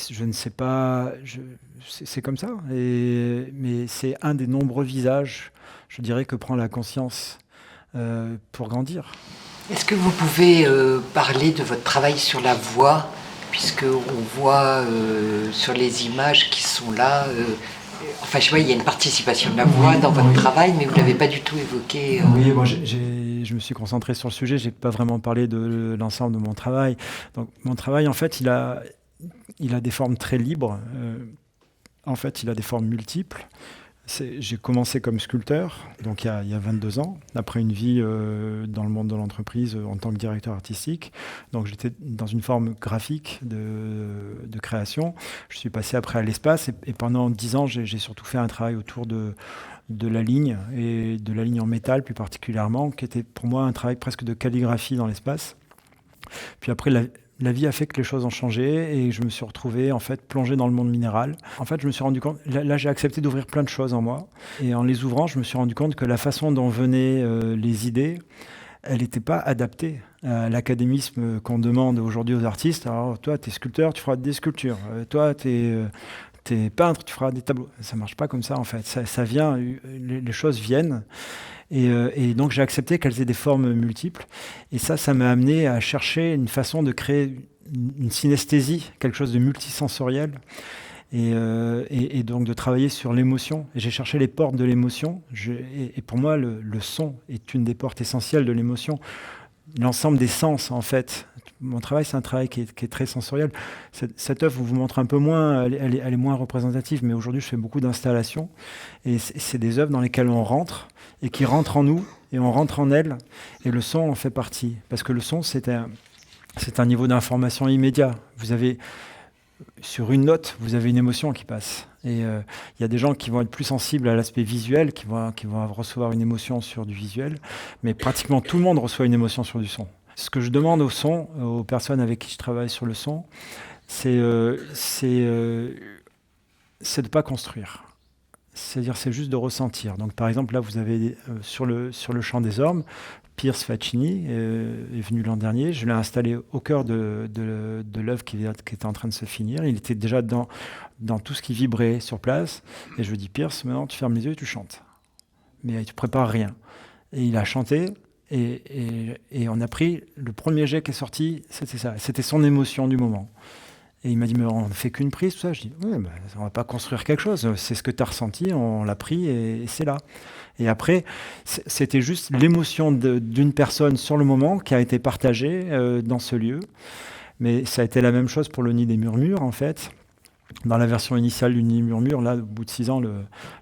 Je ne sais pas, c'est comme ça. Mais c'est un des nombreux visages, je dirais, que prend la conscience pour grandir. Est-ce que vous pouvez parler de votre travail sur la voix, puisqu'on voit sur les images qui sont là... Enfin, je vois, il y a une participation de la voix dans votre travail, mais vous ne l'avez pas du tout évoqué. Oui, moi, je me suis concentré sur le sujet, je n'ai pas vraiment parlé de l'ensemble de mon travail. Donc, mon travail, en fait, il a des formes très libres. En fait, il a des formes multiples. J'ai commencé comme sculpteur, donc il y a 22 ans, après une vie dans le monde de l'entreprise en tant que directeur artistique. Donc j'étais dans une forme graphique de création. Je suis passé après à l'espace et pendant 10 ans, j'ai surtout fait un travail autour de la ligne, et de la ligne en métal plus particulièrement, qui était pour moi un travail presque de calligraphie dans l'espace. Puis après, la vie a fait que les choses ont changé et je me suis retrouvé en fait plongé dans le monde minéral. En fait, je me suis rendu compte, là j'ai accepté d'ouvrir plein de choses en moi et en les ouvrant, je me suis rendu compte que la façon dont venaient les idées, elle n'était pas adaptée à l'académisme qu'on demande aujourd'hui aux artistes. Alors toi, tu es sculpteur, tu feras des sculptures. Toi, t'es peintre, tu feras des tableaux. Ça marche pas comme ça en fait. Ça vient, les choses viennent. Et donc j'ai accepté qu'elles aient des formes multiples. Et ça m'a amené à chercher une façon de créer une synesthésie, quelque chose de multisensoriel. Et donc de travailler sur l'émotion. Et j'ai cherché les portes de l'émotion. Et pour moi, le son est une des portes essentielles de l'émotion. L'ensemble des sens, en fait. Mon travail, c'est un travail qui est très sensoriel. Cette œuvre vous montre un peu moins, elle est moins représentative, mais aujourd'hui, je fais beaucoup d'installations. Et c'est des œuvres dans lesquelles on rentre, et qui rentrent en nous, et on rentre en elles, et le son en fait partie. Parce que le son, c'est un niveau d'information immédiat. Vous avez... Sur une note, vous avez une émotion qui passe. Et il y a des gens qui vont être plus sensibles à l'aspect visuel, qui vont recevoir une émotion sur du visuel, mais pratiquement tout le monde reçoit une émotion sur du son. Ce que je demande au son, aux personnes avec qui je travaille sur le son, c'est de ne pas construire. C'est-à-dire, c'est juste de ressentir. Donc, par exemple, là, vous avez sur le chant des ormes, Piers Faccini est venu l'an dernier. Je l'ai installé au cœur de l'œuvre qui était en train de se finir. Il était déjà dans tout ce qui vibrait sur place. Et je lui dis, Piers, maintenant, tu fermes les yeux et tu chantes. Mais tu prépares rien. Et il a chanté. Et on a pris le premier jet qui est sorti, c'était ça. C'était son émotion du moment. Et il m'a dit, mais on ne fait qu'une prise, tout ça. Je dis, oui, ben, on ne va pas construire quelque chose. C'est ce que tu as ressenti, on l'a pris et c'est là. Et après, c'était juste l'émotion d'une personne sur le moment qui a été partagée dans ce lieu. Mais ça a été la même chose pour le Nid des Murmures, en fait. Dans la version initiale d'Uni Murmure, là, au bout de 6 ans,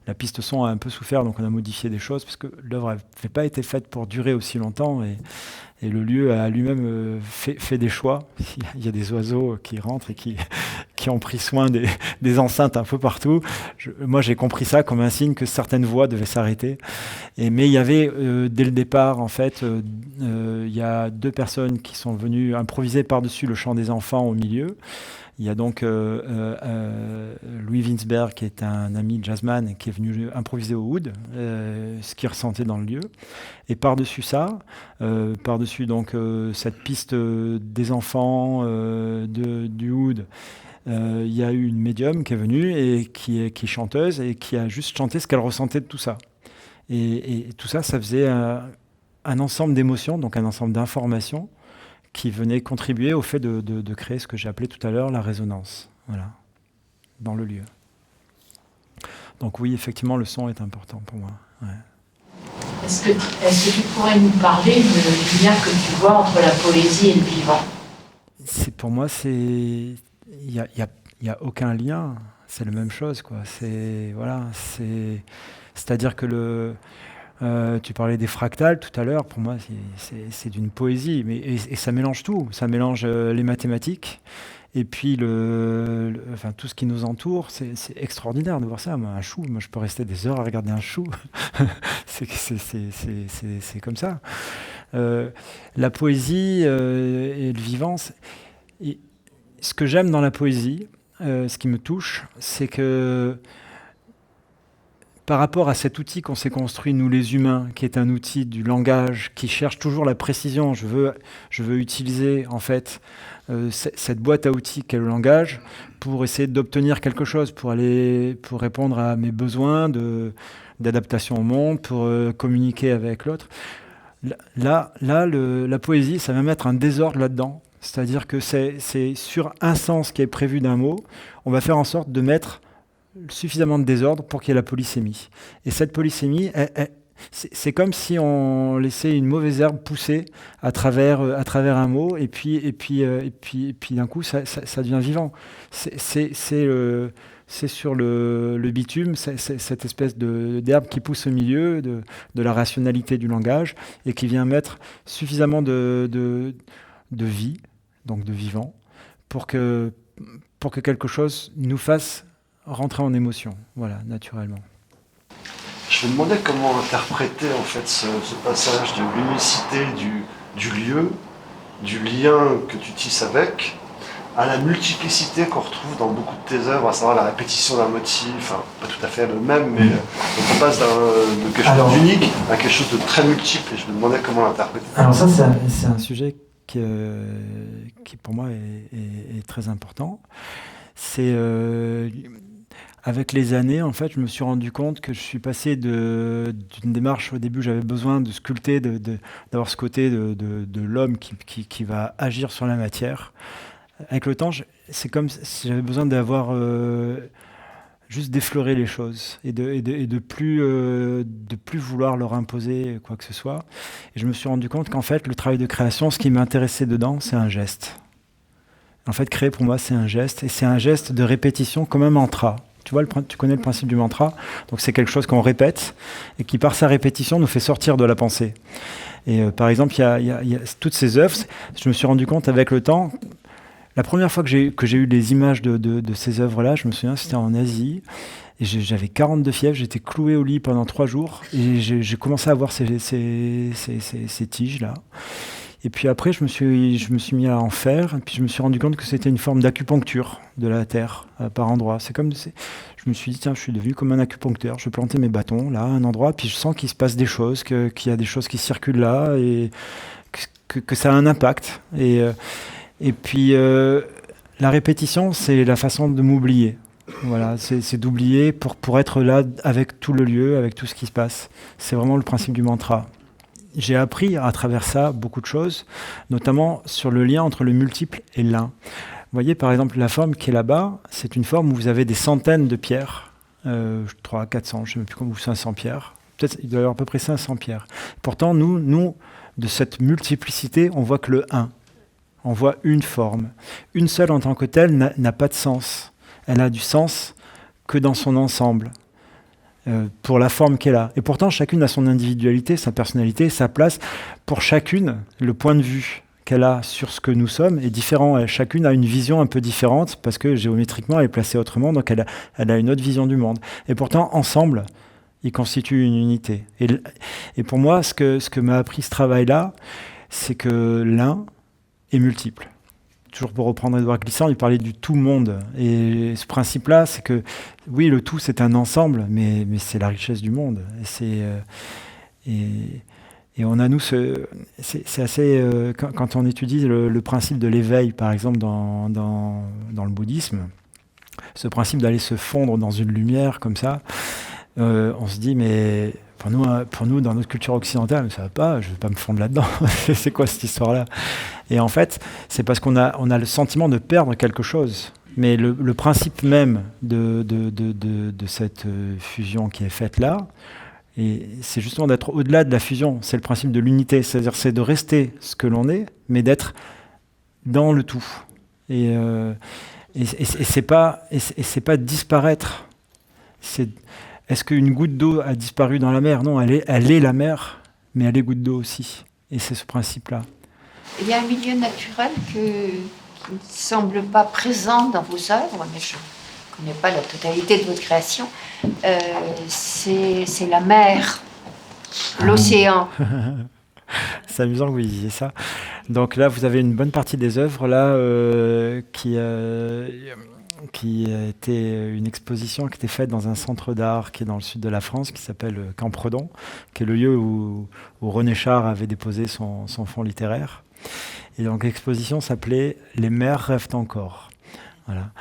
la piste son a un peu souffert, donc on a modifié des choses, parce que l'œuvre n'avait pas été faite pour durer aussi longtemps, et le lieu a lui-même fait des choix. Il y a des oiseaux qui rentrent et qui ont pris soin des enceintes un peu partout. Moi, j'ai compris ça comme un signe que certaines voix devaient s'arrêter. Mais il y avait, dès le départ, en fait, il y a 2 personnes qui sont venues improviser par-dessus le chant des enfants au milieu. Il y a donc Louis Winsberg, qui est un ami jazzman, qui est venu improviser au oud, ce qu'il ressentait dans le lieu. Et par-dessus ça, par-dessus donc cette piste des enfants, du oud, il y a eu une médium qui est venue et qui est chanteuse et qui a juste chanté ce qu'elle ressentait de tout ça. Et tout ça, ça faisait un ensemble d'émotions, donc un ensemble d'informations qui venait contribuer au fait de créer ce que j'ai appelé tout à l'heure la résonance, voilà, dans le lieu. Donc oui, effectivement, le son est important pour moi. Ouais. Est-ce que tu pourrais nous parler du lien que tu vois entre la poésie et le vivant ? Pour moi, il y a aucun lien. C'est la même chose, quoi. C'est-à-dire que tu parlais des fractales tout à l'heure. Pour moi, c'est d'une poésie, et ça mélange tout. Ça mélange les mathématiques et puis enfin, tout ce qui nous entoure. C'est extraordinaire de voir ça. Moi, un chou, je peux rester des heures à regarder un chou. C'est comme ça. La poésie et le vivant. Ce que j'aime dans la poésie, ce qui me touche, c'est que par rapport à cet outil qu'on s'est construit, nous les humains, qui est un outil du langage, qui cherche toujours la précision, je veux utiliser en fait cette boîte à outils qu'est le langage pour essayer d'obtenir quelque chose, pour répondre à mes besoins d'adaptation au monde, pour communiquer avec l'autre. Là, la poésie, ça va mettre un désordre là-dedans. C'est-à-dire que c'est sur un sens qui est prévu d'un mot, on va faire en sorte de mettre suffisamment de désordre pour qu'il y ait la polysémie. Et cette polysémie, c'est comme si on laissait une mauvaise herbe pousser à travers un mot, et puis d'un coup, ça devient vivant. C'est sur le bitume, cette espèce d'herbe qui pousse au milieu de la rationalité du langage, et qui vient mettre suffisamment de vie, donc de vivant, pour que quelque chose nous fasse rentrer en émotion, voilà, naturellement. Je me demandais comment interpréter en fait ce passage de l'unicité du lieu, du lien que tu tisses avec, à la multiplicité qu'on retrouve dans beaucoup de tes œuvres, à savoir la répétition d'un motif, enfin, pas tout à fait le même, mais on passe de quelque chose d'unique à quelque chose de très multiple, et je me demandais comment l'interpréter. Alors ça, c'est un sujet qui pour moi est très important. C'est avec les années, en fait, je me suis rendu compte que je suis passé d'une démarche. Au début, j'avais besoin de sculpter, d'avoir ce côté de l'homme qui va agir sur la matière. Avec le temps, c'est comme si j'avais besoin d'avoir juste d'effleurer les choses et de plus vouloir leur imposer quoi que ce soit. Et je me suis rendu compte qu'en fait, le travail de création, ce qui m'intéressait dedans, c'est un geste. En fait, créer pour moi, c'est un geste, et c'est un geste de répétition comme un mantra. Tu connais le principe du mantra, donc c'est quelque chose qu'on répète et qui, par sa répétition, nous fait sortir de la pensée. Et par exemple, il y a toutes ces œuvres. Je me suis rendu compte avec le temps. La première fois que j'ai eu les images de ces œuvres-là, je me souviens, c'était en Asie. Et j'avais 42 fièvres, j'étais cloué au lit pendant 3 jours. Et j'ai commencé à voir ces tiges-là. Et puis après, je me suis mis à en faire. Et puis je me suis rendu compte que c'était une forme d'acupuncture de la terre par endroits. Je me suis dit, tiens, je suis devenu comme un acupuncteur. Je plantais mes bâtons là, à un endroit. Puis je sens qu'il se passe des choses, qu'il y a des choses qui circulent là. Et que ça a un impact. Et puis, la répétition, c'est la façon de m'oublier. Voilà, c'est d'oublier pour être là avec tout le lieu, avec tout ce qui se passe. C'est vraiment le principe du mantra. J'ai appris à travers ça beaucoup de choses, notamment sur le lien entre le multiple et l'un. Vous voyez, par exemple, la forme qui est là-bas, c'est une forme où vous avez des centaines de pierres, 300, 400, je ne sais même plus combien, ou 500 pierres. Peut-être il doit y avoir à peu près 500 pierres. Pourtant, nous, de cette multiplicité, on voit que le 1. On voit une forme. Une seule en tant que telle n'a pas de sens. elle a du sens que dans son ensemble, pour la forme qu'elle a. Et pourtant, chacune a son individualité, sa personnalité, sa place. Pour chacune, le point de vue qu'elle a sur ce que nous sommes est différent. Chacune a une vision un peu différente parce que géométriquement, elle est placée autrement, donc elle a une autre vision du monde. Et pourtant, ensemble, ils constituent une unité. Et pour moi, ce que m'a appris ce travail-là, c'est que l'un est multiple. Toujours pour reprendre Édouard Glissant, il parlait du tout monde. Et ce principe-là, c'est que, oui, le tout, c'est un ensemble, mais c'est la richesse du monde. Et on a, nous, c'est assez... quand on étudie le principe de l'éveil, par exemple, dans le bouddhisme, ce principe d'aller se fondre dans une lumière comme ça, on se dit, mais... Pour nous, dans notre culture occidentale, ça va pas, je ne vais pas me fondre là-dedans. C'est quoi cette histoire-là? Et en fait, c'est parce qu'on a le sentiment de perdre quelque chose. Mais le principe même de cette fusion qui est faite là, c'est justement d'être au-delà de la fusion. C'est le principe de l'unité. C'est-à-dire, c'est de rester ce que l'on est, mais d'être dans le tout. Et c'est pas disparaître. Est-ce qu'une goutte d'eau a disparu dans la mer? Non, elle est la mer, mais elle est goutte d'eau aussi. Et c'est ce principe-là. Il y a un milieu naturel qui ne semble pas présent dans vos œuvres, mais je ne connais pas la totalité de votre création. C'est la mer, l'océan. C'est amusant que vous disiez ça. Donc là, vous avez une bonne partie des œuvres là, qui était une exposition qui était faite dans un centre d'art qui est dans le sud de la France, qui s'appelle Campredon, qui est le lieu où René Char avait déposé son fonds littéraire. Et donc l'exposition s'appelait « Les mers rêvent encore ». Voilà.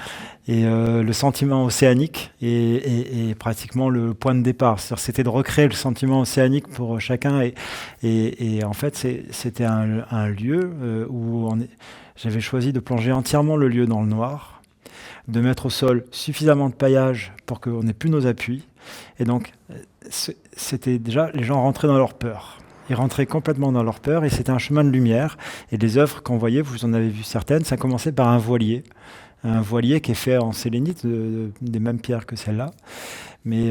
Et le sentiment océanique est pratiquement le point de départ. C'était de recréer le sentiment océanique pour chacun. Et en fait, c'était un lieu où j'avais choisi de plonger entièrement le lieu dans le noir, de mettre au sol suffisamment de paillage pour qu'on n'ait plus nos appuis. Et donc, c'était déjà, les gens rentraient dans leur peur. Ils rentraient complètement dans leur peur et c'était un chemin de lumière. Et les œuvres qu'on voyait, vous en avez vu certaines, ça commençait par un voilier qui est fait en sélénite, des mêmes pierres que celle-là. Mais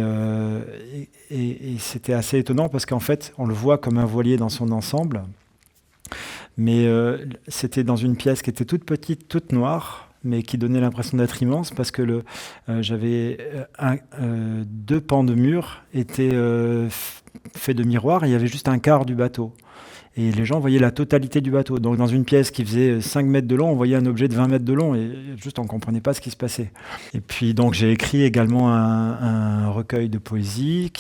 et c'était assez étonnant parce qu'en fait, on le voit comme un voilier dans son ensemble. Mais c'était dans une pièce qui était toute petite, toute noire, mais qui donnait l'impression d'être immense parce que j'avais deux pans de mur étaient faits de miroirs et il y avait juste un quart du bateau. Et les gens voyaient la totalité du bateau. Donc dans une pièce qui faisait 5 mètres de long, on voyait un objet de 20 mètres de long et juste on ne comprenait pas ce qui se passait. Et puis donc j'ai écrit également un recueil de poésie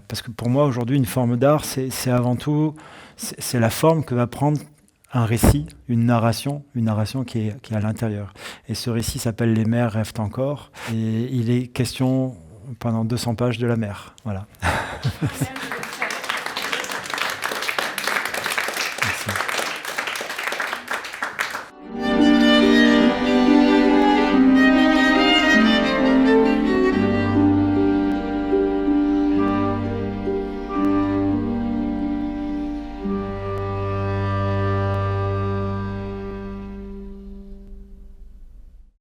parce que pour moi aujourd'hui une forme d'art c'est avant tout c'est la forme que va prendre un récit, une narration qui est à l'intérieur. Et ce récit s'appelle « Les mers rêvent encore » et il est question pendant 200 pages de la mer. Voilà.